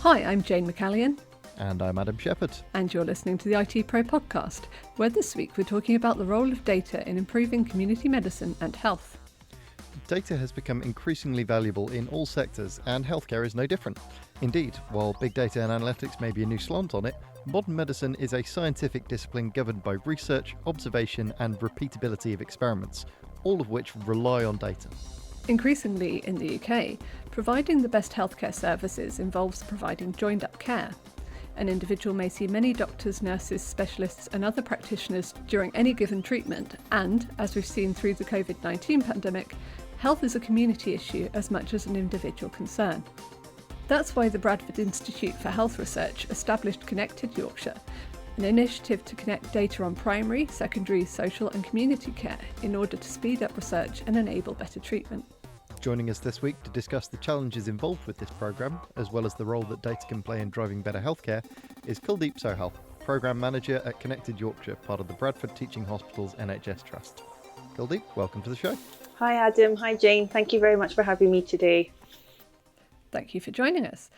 Hi, I'm Jane McCallion. And I'm Adam Shepherd. And you're listening to the ITPro Podcast, where this week we're talking about the role of data in improving community medicine and health. Data has become increasingly valuable in all sectors, and healthcare is no different. Indeed, while big data and analytics may be a new slant on it, modern medicine is a scientific discipline governed by research, observation, and repeatability of experiments, all of which rely on data. Increasingly in the UK, providing the best healthcare services involves providing joined-up care. An individual may see many doctors, nurses, specialists and other practitioners during any given treatment, and, as we've seen through the COVID-19 pandemic, health is a community issue as much as an individual concern. That's why the Bradford Institute for Health Research established Connected Yorkshire, an initiative to connect data on primary, secondary, social and community care in order to speed up research and enable better treatment. Joining us this week to discuss the challenges involved with this programme, as well as the role that data can play in driving better healthcare, is Kuldeep Sohal, Programme Manager at Connected Yorkshire, part of the Bradford Teaching Hospitals NHS Trust. Kuldeep, welcome to the show. Hi Adam, hi Jane, thank you very much for having me today. Thank you for joining us.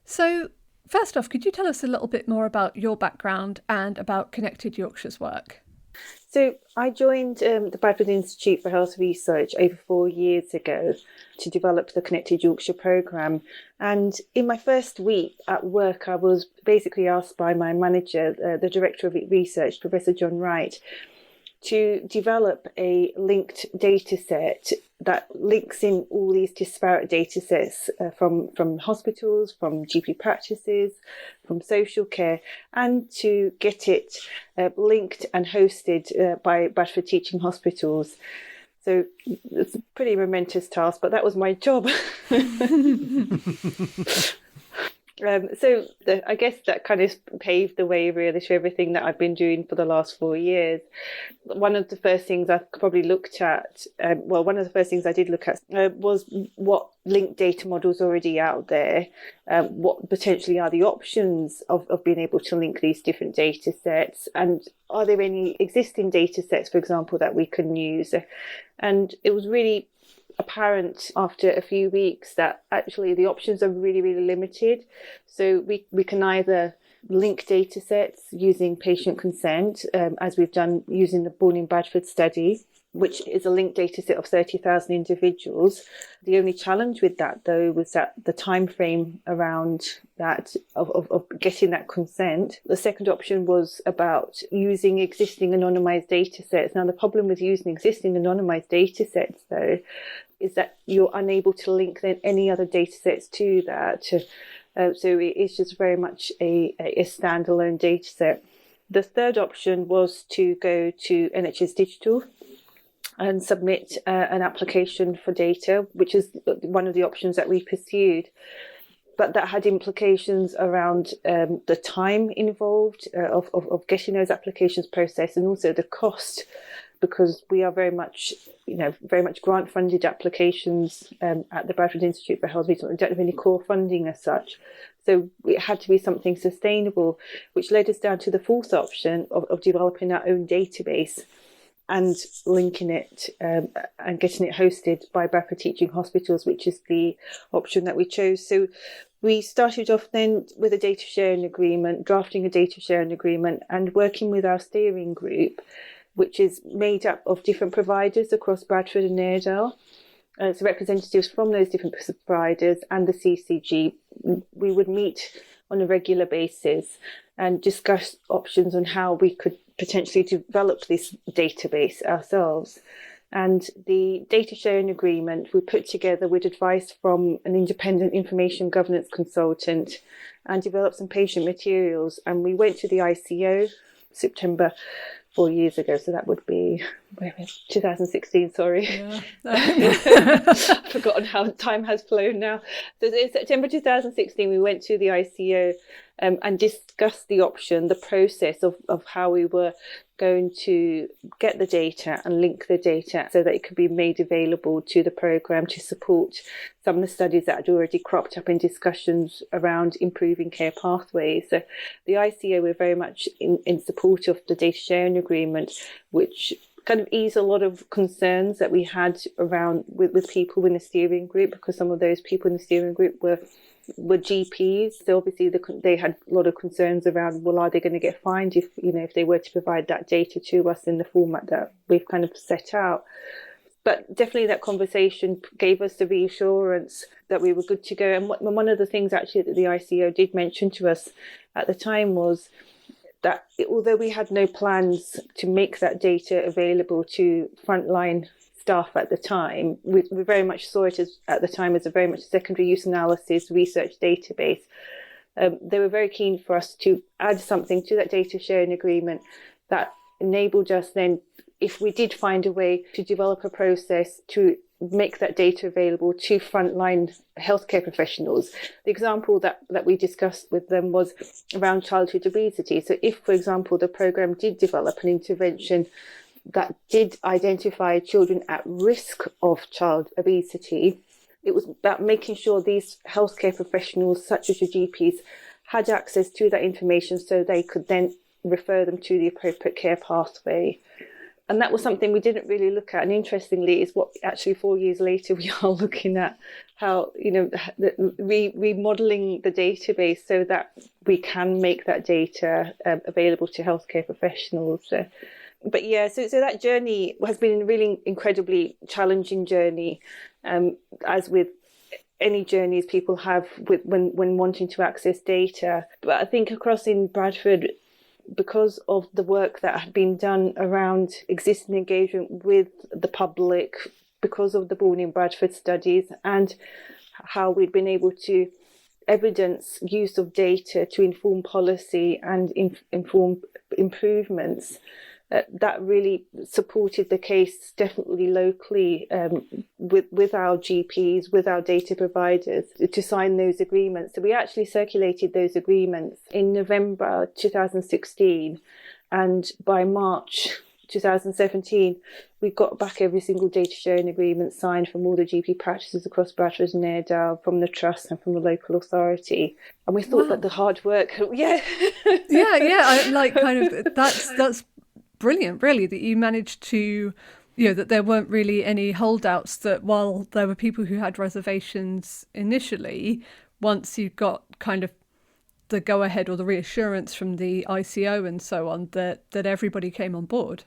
So, first off, could you tell us a little bit more about your background and about Connected Yorkshire's work? So I joined the Bradford Institute for Health Research over 4 years ago to develop the Connected Yorkshire programme. And in my first week at work, I was basically asked by my manager, the Director of Research, Professor John Wright, to develop a linked data set that links in all these disparate data sets from hospitals, from GP practices, from social care, and to get it linked and hosted by Bradford Teaching Hospitals. So it's a pretty momentous task, but that was my job. I guess that kind of paved the way really to everything that I've been doing for the last 4 years. One of the first things I probably looked at, one of the first things I did look at was what linked data models are already out there, what potentially are the options of being able to link these different data sets, and are there any existing data sets, for example, that we can use? And it was really apparent after a few weeks that actually the options are really, really limited. So we can either link data sets using patient consent, as we've done using the Born in Bradford study, which is a linked data set of 30,000 individuals. The only challenge with that, though, was that the time frame around that of getting that consent. The second option was about using existing anonymised data sets. Now, the problem with using existing anonymised data sets, though, is that you're unable to link then any other data sets to that. So it is just very much a standalone data set. The third option was to go to NHS Digital and submit an application for data, which is one of the options that we pursued. But that had implications around the time involved of getting those applications processed, and also the cost, because we are very much grant-funded applications at the Bradford Institute for Health Research. We don't have any core funding as such. So it had to be something sustainable, which led us down to the fourth option of developing our own database and linking it and getting it hosted by Bradford Teaching Hospitals, which is the option that we chose. So we started off then with a data sharing agreement, drafting a data sharing agreement, and working with our steering group, which is made up of different providers across Bradford and Airedale. So representatives from those different providers and the CCG, we would meet on a regular basis and discuss options on how we could potentially develop this database ourselves. And the data sharing agreement we put together with advice from an independent information governance consultant and developed some patient materials. And we went to the ICO September 4 years ago, so that would be 2016, sorry. Yeah. I've forgotten how time has flown now. So in September 2016, we went to the ICO and discussed the option, the process of how we were going to get the data and link the data so that it could be made available to the programme to support some of the studies that had already cropped up in discussions around improving care pathways. So the ICO were very much in support of the data sharing agreement, which kind of ease a lot of concerns that we had around with people in the steering group, because some of those people in the steering group were GPs. So obviously they had a lot of concerns around, well, are they going to get fined if they were to provide that data to us in the format that we've kind of set out. But definitely that conversation gave us the reassurance that we were good to go. And one of the things actually that the ICO did mention to us at the time was that although we had no plans to make that data available to frontline staff at the time, we very much saw it at the time as a very much secondary use analysis research database. They were very keen for us to add something to that data sharing agreement that enabled us then, if we did find a way to develop a process to make that data available to frontline healthcare professionals. The example that we discussed with them was around childhood obesity. So if, for example, the programme did develop an intervention that did identify children at risk of child obesity, it was about making sure these healthcare professionals, such as your GPs, had access to that information so they could then refer them to the appropriate care pathway. And that was something we didn't really look at. And interestingly, is what actually 4 years later we are looking at how, remodeling the database so that we can make that data available to healthcare professionals. But yeah, so that journey has been a really incredibly challenging journey, as with any journeys people have when wanting to access data. But I think across in Bradford, because of the work that had been done around existing engagement with the public, because of the Born in Bradford studies, and how we'd been able to evidence use of data to inform policy and inform improvements, that really supported the case definitely locally, with our GPs, with our data providers, to sign those agreements. So we actually circulated those agreements in November 2016, and by March 2017 we got back every single data sharing agreement signed from all the GP practices across Bradford and Airedale, from the trust and from the local authority. And we thought that the hard work that's brilliant, really, that you managed to, that there weren't really any holdouts, that while there were people who had reservations initially, once you got kind of the go-ahead or the reassurance from the ICO and so on, that everybody came on board.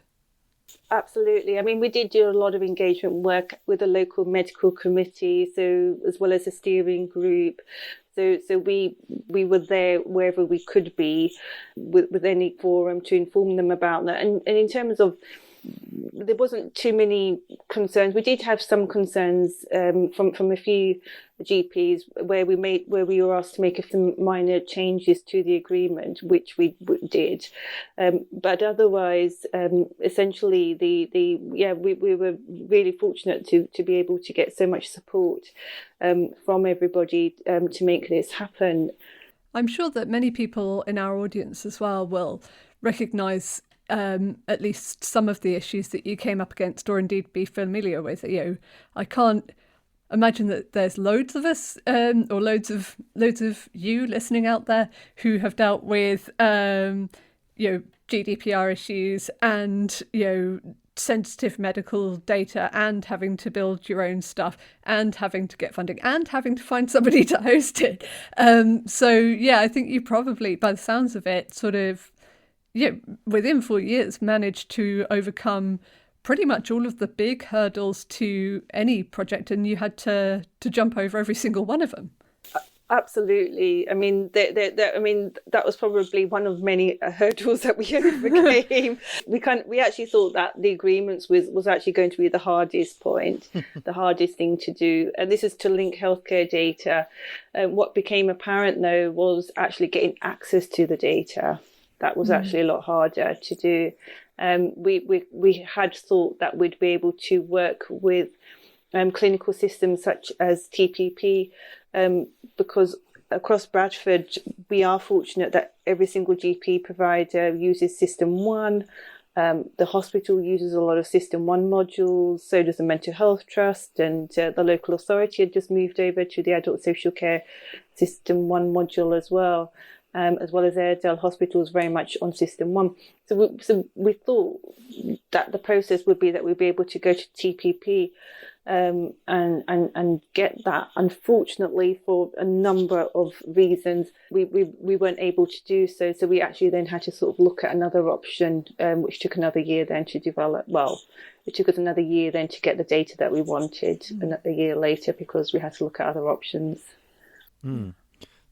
Absolutely. I mean, we did do a lot of engagement work with the local medical committee, so as well as a steering group. So we were there wherever we could be with any forum to inform them about that. And in terms of, there wasn't too many concerns. We did have some concerns from a few GPs where we were asked to make some minor changes to the agreement, which we did. But otherwise, essentially, we were really fortunate to be able to get so much support from everybody to make this happen. I'm sure that many people in our audience as well will recognise at least some of the issues that you came up against, or indeed be familiar with. I can't imagine that there's loads of us, or loads of you listening out there who have dealt with GDPR issues and sensitive medical data, and having to build your own stuff, and having to get funding, and having to find somebody to host it. I think you probably, by the sounds of it, sort of within 4 years managed to overcome pretty much all of the big hurdles to any project, and you had to jump over every single one of them. Absolutely. I mean, that was probably one of many hurdles that we overcame. We actually thought that the agreements was actually going to be the hardest point, the hardest thing to do. And this is to link healthcare data. What became apparent, though, was actually getting access to the data. That was actually a lot harder to do. We had thought that we'd be able to work with clinical systems such as TPP, because across Bradford we are fortunate that every single GP provider uses System 1. The hospital uses a lot of System 1 modules, so does the Mental Health Trust, and the local authority had just moved over to the Adult Social Care System 1 module as well. as well as Airedale Hospitals, very much on System 1. So we thought that the process would be that we'd be able to go to TPP and get that. Unfortunately, for a number of reasons, we weren't able to do so. So we actually then had to sort of look at another option, which took another year then to develop. Well, it took us another year then to get the data that we wanted, and a year later, because we had to look at other options.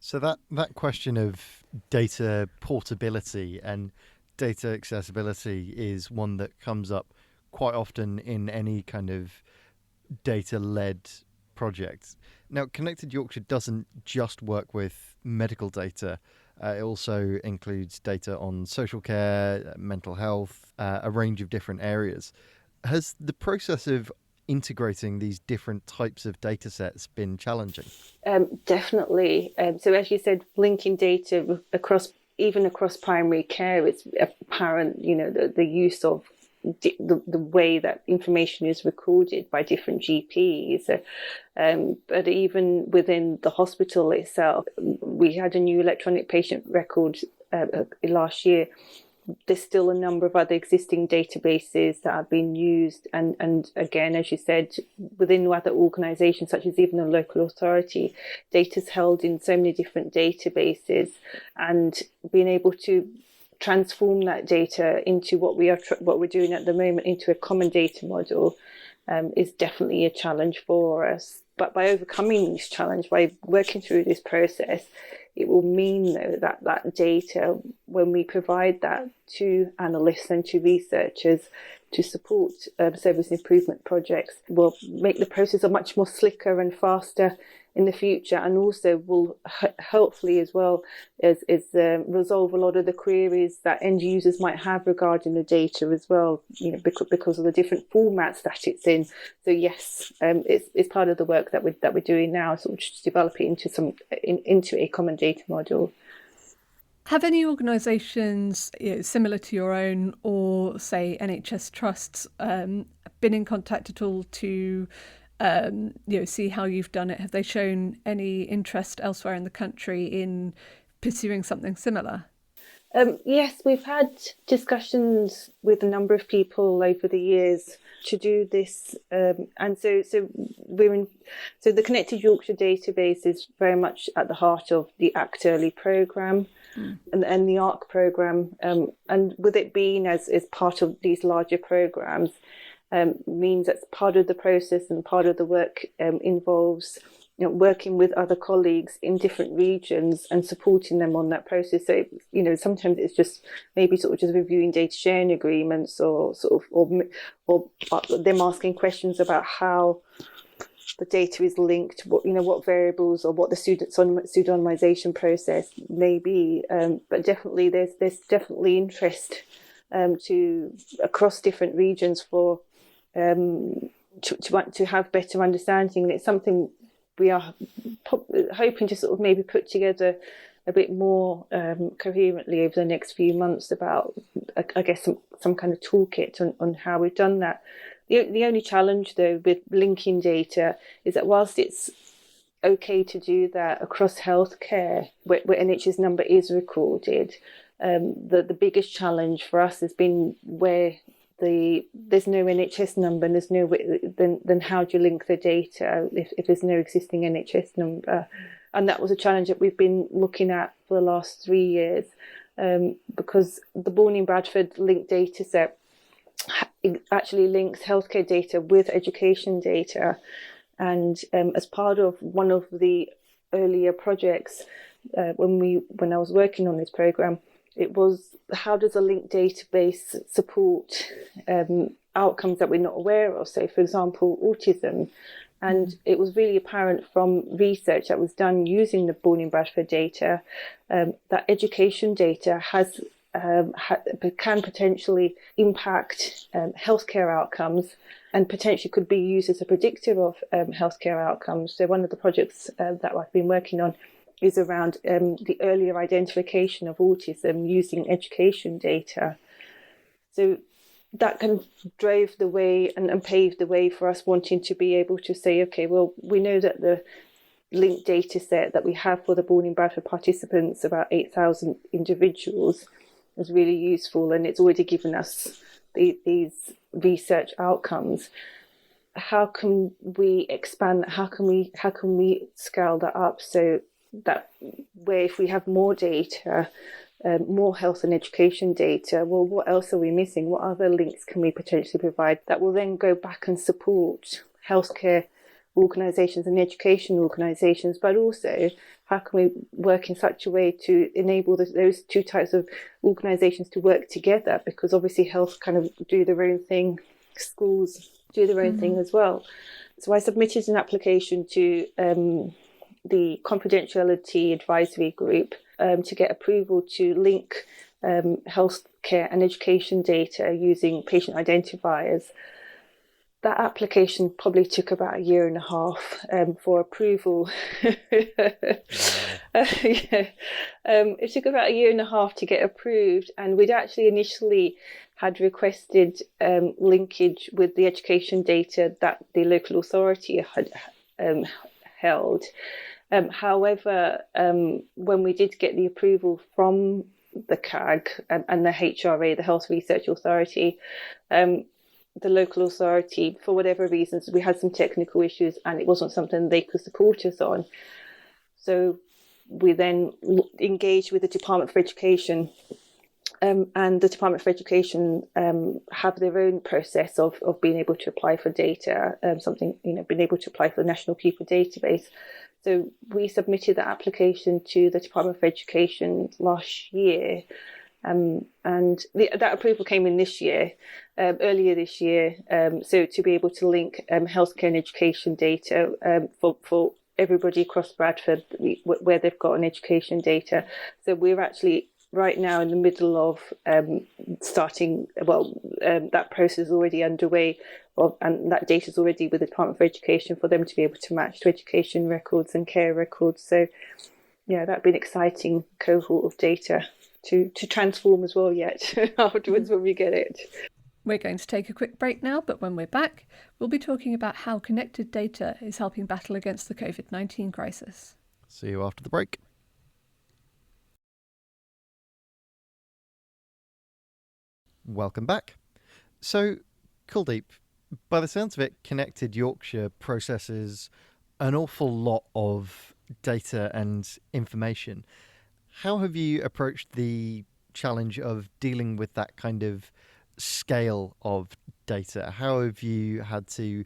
So that question of data portability and data accessibility is one that comes up quite often in any kind of data-led project. Now, Connected Yorkshire doesn't just work with medical data. It also includes data on social care, mental health, a range of different areas. Has the process of integrating these different types of data sets been challenging? Definitely. So as you said, linking data across primary care, it's apparent, the use of the way that information is recorded by different GPs. But even within the hospital itself, we had a new electronic patient record last year. There's still a number of other existing databases that have been used. And again, as you said, within other organisations, such as even a local authority, data's held in so many different databases, and being able to transform that data into what we're doing at the moment into a common data model is definitely a challenge for us. But by overcoming this challenge, by working through this process, it will mean, though, that data, when we provide that to analysts and to researchers to support service improvement projects, will make the process a much more slicker and faster in the future, and also will hopefully as well as resolve a lot of the queries that end users might have regarding the data as well, because of the different formats that it's in. So yes, it's part of the work that we're doing now, sort of just develop it into a common data model. Have any organisations similar to your own, or say NHS trusts, been in contact at all to see how you've done it? Have they shown any interest elsewhere in the country in pursuing something similar? Yes, we've had discussions with a number of people over the years to do this, and so the Connected Yorkshire database is very much at the heart of the Act Early programme and the ARC programme, and with it being as part of these larger programmes, means that's part of the process, and part of the work involves working with other colleagues in different regions and supporting them on that process. So sometimes it's just maybe sort of just reviewing data sharing agreements, or them asking questions about how the data is linked, what variables or what the pseudonymization process may be. But definitely there's definitely interest to across different regions for to have better understanding. And it's something we are hoping to sort of maybe put together a bit more coherently over the next few months about, I guess, some kind of toolkit on how we've done that. The only challenge, though, with linking data is that whilst it's okay to do that across healthcare, where NHS number is recorded, the biggest challenge for us has been where there's no NHS number, and there's no way, then how do you link the data if there's no existing NHS number? And that was a challenge that we've been looking at for the last 3 years, because the Born in Bradford linked data set actually links healthcare data with education data. And as part of one of the earlier projects, when I was working on this programme, it was, how does a linked database support outcomes that we're not aware of? So, for example, autism. And it was really apparent from research that was done using the Born in Bradford data that education data can potentially impact healthcare outcomes, and potentially could be used as a predictor of healthcare outcomes. So one of the projects that I've been working on is around the earlier identification of autism using education data. So that kind of drove the way and paved the way for us wanting to be able to say, okay, well, we know that the linked data set that we have for the Born in Bradford participants, about 8,000 individuals, is really useful, and it's already given us these research outcomes. How can we expand that? How can we scale that up so that where if we have more data, more health and education data, well, what else are we missing? What other links can we potentially provide that will then go back and support healthcare organisations and education organisations, but also how can we work in such a way to enable those two types of organisations to work together? Because obviously health kind of do their own thing, schools do their own thing as well. So I submitted an application to the confidentiality advisory group to get approval to link healthcare and education data using patient identifiers. That application probably took about 1.5 years for approval. It took about 1.5 years to get approved, and we'd actually initially had requested linkage with the education data that the local authority had held. However, when we did get the approval from the CAG and the HRA, the Health Research Authority, the local authority, for whatever reasons, we had some technical issues and it wasn't something they could support us on. So we then engaged with the Department for Education, and the Department for Education have their own process of being able to apply for data, being able to apply for the National Pupil Database. So we submitted that application to the Department for Education last year, and that approval came in this year, earlier this year. So to be able to link healthcare and education data for everybody across Bradford where they've got an education data. So we're actually right now in the middle of starting, that process is already underway, and that data is already with the Department for Education for them to be able to match to education records and care records. So yeah, that'd be an exciting cohort of data to transform as well yet afterwards when we get it. We're going to take a quick break now, but when we're back, we'll be talking about how connected data is helping battle against the COVID-19 crisis. See you after the break. Welcome back. So, Kuldeep, by the sounds of it, Connected Yorkshire processes an awful lot of data and information. How have you approached the challenge of dealing with that kind of scale of data? How have you had to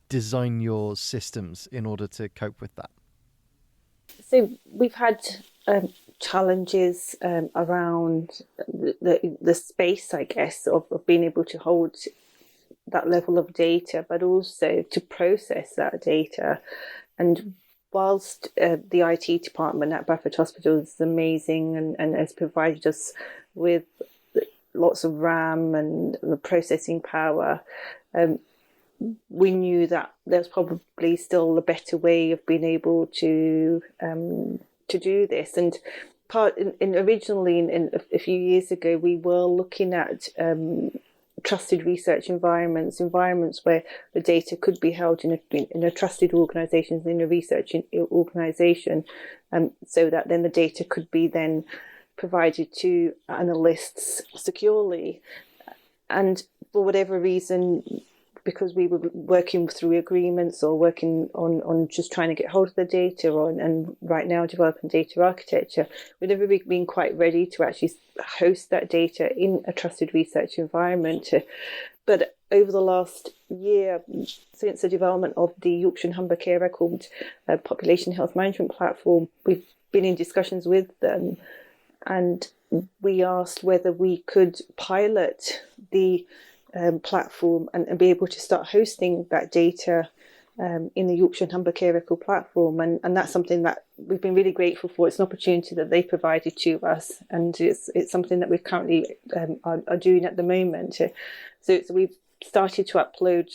design your systems in order to cope with that? So we've had challenges around the space, I guess, of being able to hold that level of data, but also to process that data. And whilst the IT department at Bradford Hospital is amazing and has provided us with lots of RAM and the processing power, we knew that there's probably still a better way of being able to do this. And originally, a few years ago, we were looking at trusted research environments where the data could be held in a trusted organisation, in a research organisation, so that then the data could be then provided to analysts securely. And for whatever reason, because we were working through agreements or working on just trying to get hold of the data and right now developing data architecture, we've never been quite ready to actually host that data in a trusted research environment. But over the last year, since the development of the Yorkshire and Humber Care Record Population Health Management Platform, we've been in discussions with them, and we asked whether we could pilot the platform and be able to start hosting that data in the Yorkshire and Humber Care Record platform, and that's something that we've been really grateful for. It's an opportunity that they provided to us, and it's something that we currently are doing at the moment. So we've started to upload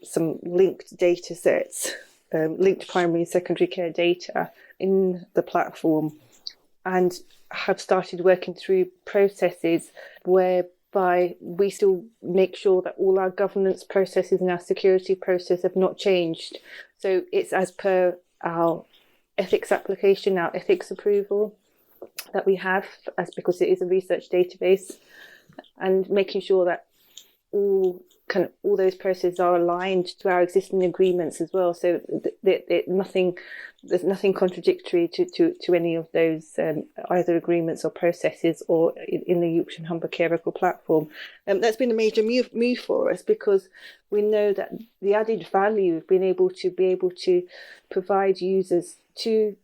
some linked data sets, linked primary and secondary care data in the platform, and have started working through processes whereby we still make sure that all our governance processes and our security process have not changed. So it's as per our ethics application, our ethics approval that we have, as because it is a research database, and making sure that all those processes are aligned to our existing agreements as well. So there's nothing contradictory to any of those either agreements or processes or in the Yorkshire Humber Care Record platform. That's been a major move for us, because we know that the added value of being able to provide users to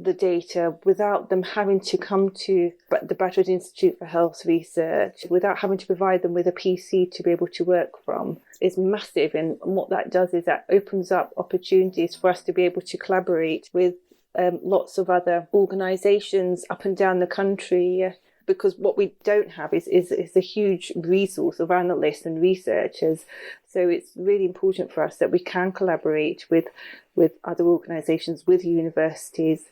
the data without them having to come to the Bradford Institute for Health Research, without having to provide them with a PC to be able to work from, is massive. And what that does is that opens up opportunities for us to be able to collaborate with lots of other organisations up and down the country, because what we don't have is a huge resource of analysts and researchers. So it's really important for us that we can collaborate with other organisations, with universities,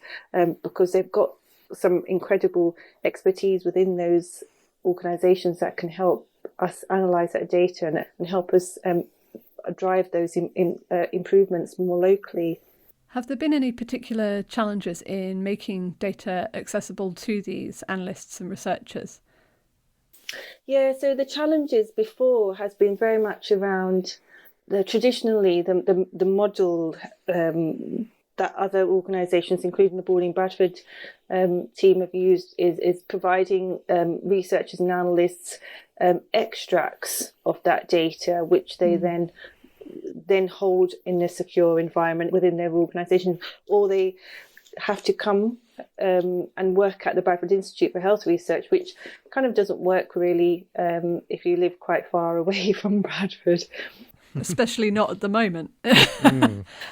because they've got some incredible expertise within those organisations that can help us analyse that data and help us drive those improvements more locally. Have there been any particular challenges in making data accessible to these analysts and researchers? Yeah, so the challenges before has been very much around traditionally the model that other organisations, including the Balding Bradford team, have used is providing researchers and analysts extracts of that data, which they then hold in a secure environment within their organisation, or they have to come and work at the Bradford Institute for Health Research, which kind of doesn't work really if you live quite far away from Bradford. Especially not at the moment.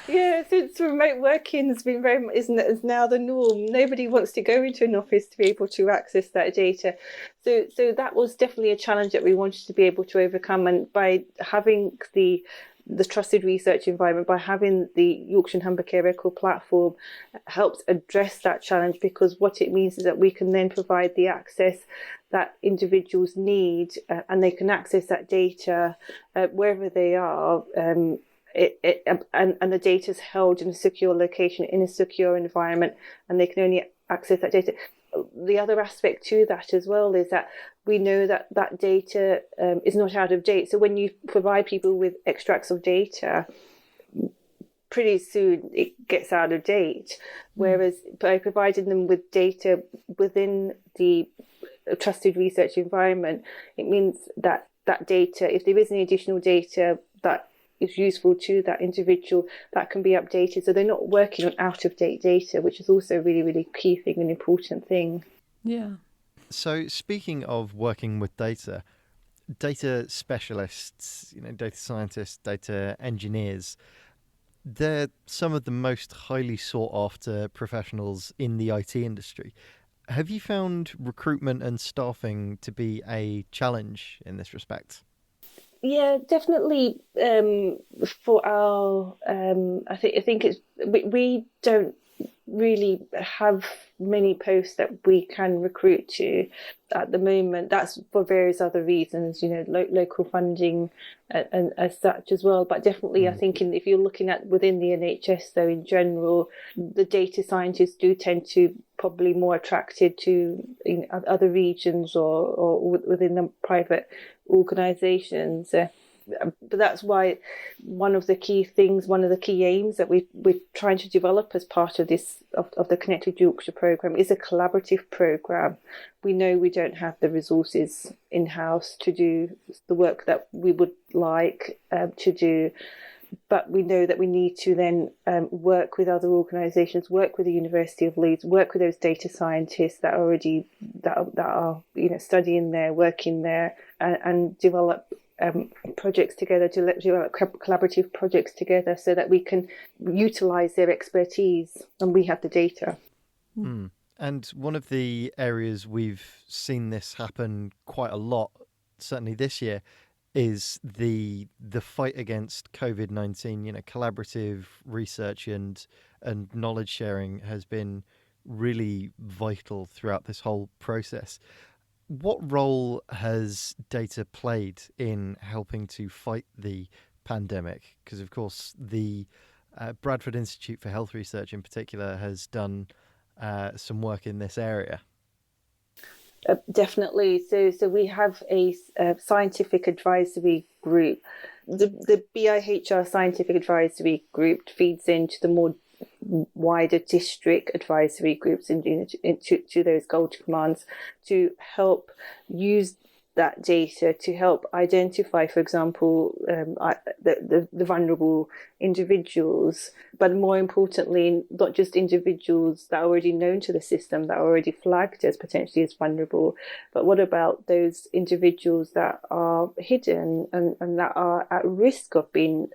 Yeah, since remote working has been is now the norm. Nobody wants to go into an office to be able to access that data. So that was definitely a challenge that we wanted to be able to overcome. And by having the trusted research environment, by having the Yorkshire Humber Care Record platform, helps address that challenge, because what it means is that we can then provide the access that individuals need, and they can access that data wherever they are, and the data is held in a secure location, in a secure environment, and they can only access that data. The other aspect to that as well is that we know that data is not out of date. So when you provide people with extracts of data, pretty soon it gets out of date. Whereas by providing them with data within the trusted research environment, it means that data, if there is any additional data that is useful to that individual, that can be updated. So they're not working on out-of-date data, which is also a really, really key thing, an important thing. Yeah. So speaking of working with data specialists, data scientists, data engineers, they're some of the most highly sought after professionals in the IT industry. Have you found recruitment and staffing to be a challenge in this respect? Yeah, definitely. For our, I think it's we don't really have many posts that we can recruit to at the moment. That's for various other reasons, local funding and as such as well. But definitely, I think if you're looking at within the NHS, though, in general, the data scientists do tend to probably more attracted to other regions or within the private organisations. But that's why one of the key aims that we're trying to develop as part of this of the Connected Yorkshire programme is a collaborative programme. We know we don't have the resources in-house to do the work that we would like to do, but we know that we need to then work with other organisations, work with the University of Leeds, work with those data scientists that are studying there, working there, and develop projects together, to develop collaborative projects together, so that we can utilise their expertise and we have the data. And one of the areas we've seen this happen quite a lot, certainly this year, is the fight against COVID-19. Collaborative research and knowledge sharing has been really vital throughout this whole process. What role has data played in helping to fight the pandemic? Because, of course, the Bradford Institute for Health Research in particular has done some work in this area. Definitely. So we have a scientific advisory group. The BIHR scientific advisory group feeds into the more wider district advisory groups to those gold commands to help use that data to help identify, for example, the vulnerable individuals, but more importantly, not just individuals that are already known to the system, that are already flagged as potentially as vulnerable, but what about those individuals that are hidden and that are at risk of being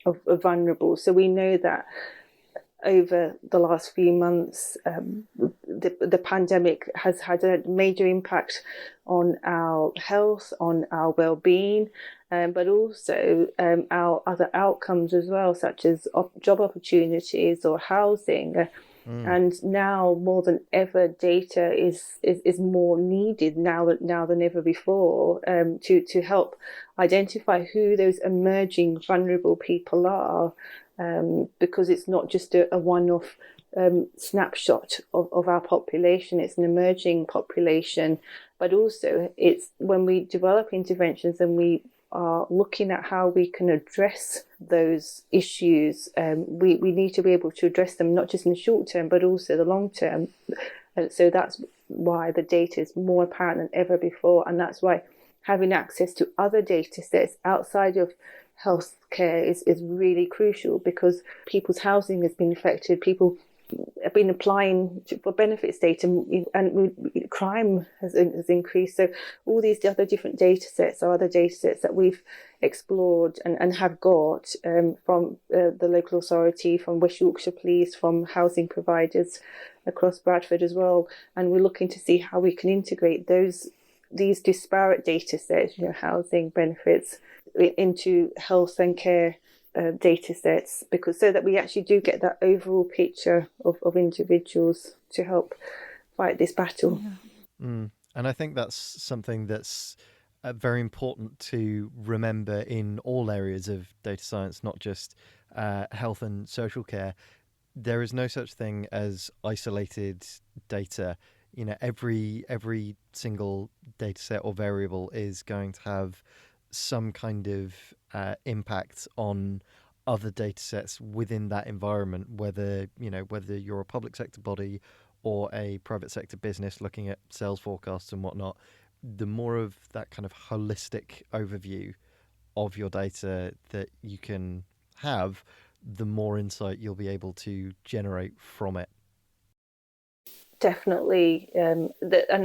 of vulnerable. So we know that over the last few months, the pandemic has had a major impact on our health, on our well-being, but also our other outcomes as well, such as job opportunities or housing. And now more than ever, data is more needed now than ever before to help identify who those emerging vulnerable people are. Because it's not just a one-off snapshot of our population, it's an emerging population, but also it's when we develop interventions and we are looking at how we can address those issues, we need to be able to address them not just in the short term, but also the long term. So that's why the data is more apparent than ever before, and that's why having access to other data sets outside of healthcare is really crucial, because people's housing has been affected, people have been applying for benefits data, and crime has increased. So all these other different data sets are other data sets that we've explored and have got from the local authority, from West Yorkshire Police, from housing providers across Bradford as well, and we're looking to see how we can integrate these disparate data sets, housing, benefits, into health and care data sets, because so that we actually do get that overall picture of individuals to help fight this battle. And I think that's something that's very important to remember in all areas of data science, not just health and social care. There is no such thing as isolated data. Every single data set or variable is going to have some kind of impact on other data sets within that environment, whether you're a public sector body or a private sector business looking at sales forecasts and whatnot. The more of that kind of holistic overview of your data that you can have, the more insight you'll be able to generate from it. Definitely. And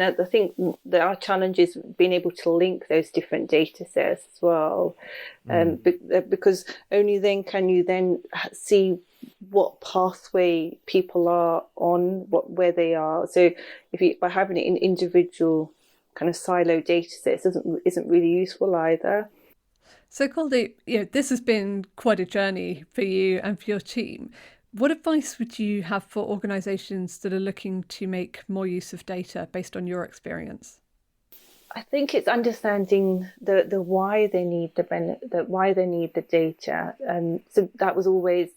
I think there are challenges being able to link those different data sets as well, because only then can you then see what pathway people are on, where they are. So by having it in individual kind of silo data sets isn't really useful either. So Kuldeep, this has been quite a journey for you and for your team. What advice would you have for organisations that are looking to make more use of data based on your experience? I think it's understanding the why they need why they need the data, and so that was always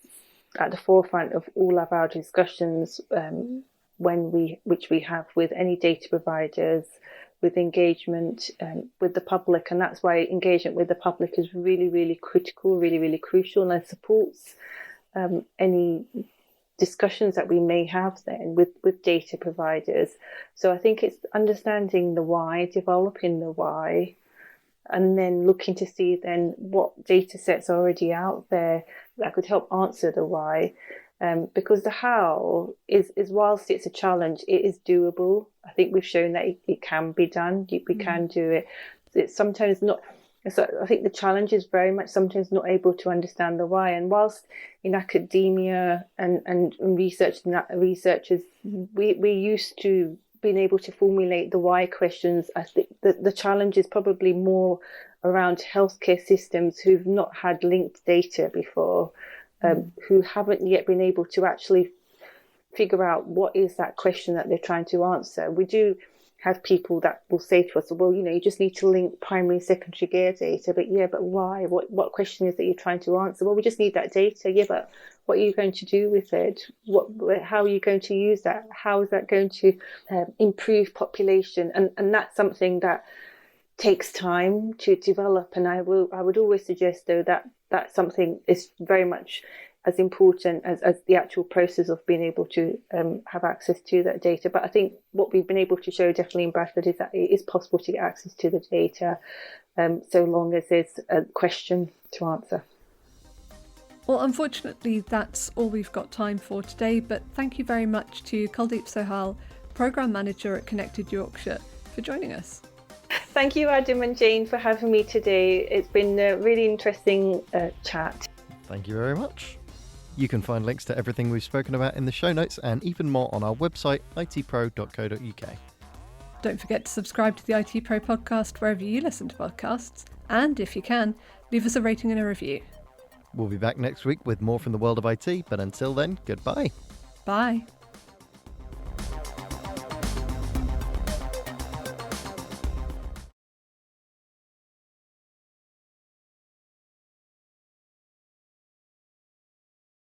at the forefront of all of our discussions which we have with any data providers, with engagement with the public, and that's why engagement with the public is really, really critical, really, really crucial, and supports any discussions that we may have then with data providers. So I think it's understanding the why, developing the why, and then looking to see then what data sets are already out there that could help answer the why. Because the how is whilst it's a challenge, it is doable. I think we've shown that it can be done. We can do it. It's sometimes not. So I think the challenge is very much sometimes not able to understand the why. And whilst in academia and researchers, we're used to being able to formulate the why questions, I think the challenge is probably more around healthcare systems who've not had linked data before, who haven't yet been able to actually figure out what is that question that they're trying to answer. We do have people that will say to us, well, you just need to link primary and secondary gear data. But why? What question is that you're trying to answer? Well, we just need that data. Yeah, but what are you going to do with it? How are you going to use that? How is that going to improve population? And that's something that takes time to develop. And I would always suggest, though, that that's something is very much as important as the actual process of being able to have access to that data. But I think what we've been able to show definitely in Bradford is that it is possible to get access to the data so long as there's a question to answer. Well, unfortunately, that's all we've got time for today, but thank you very much to Kuldeep Sohal, Programme Manager at Connected Yorkshire, for joining us. Thank you, Adam and Jane, for having me today. It's been a really interesting chat. Thank you very much. You can find links to everything we've spoken about in the show notes and even more on our website, itpro.co.uk. Don't forget to subscribe to the ITPro Podcast wherever you listen to podcasts, and if you can, leave us a rating and a review. We'll be back next week with more from the world of IT, but until then, goodbye. Bye.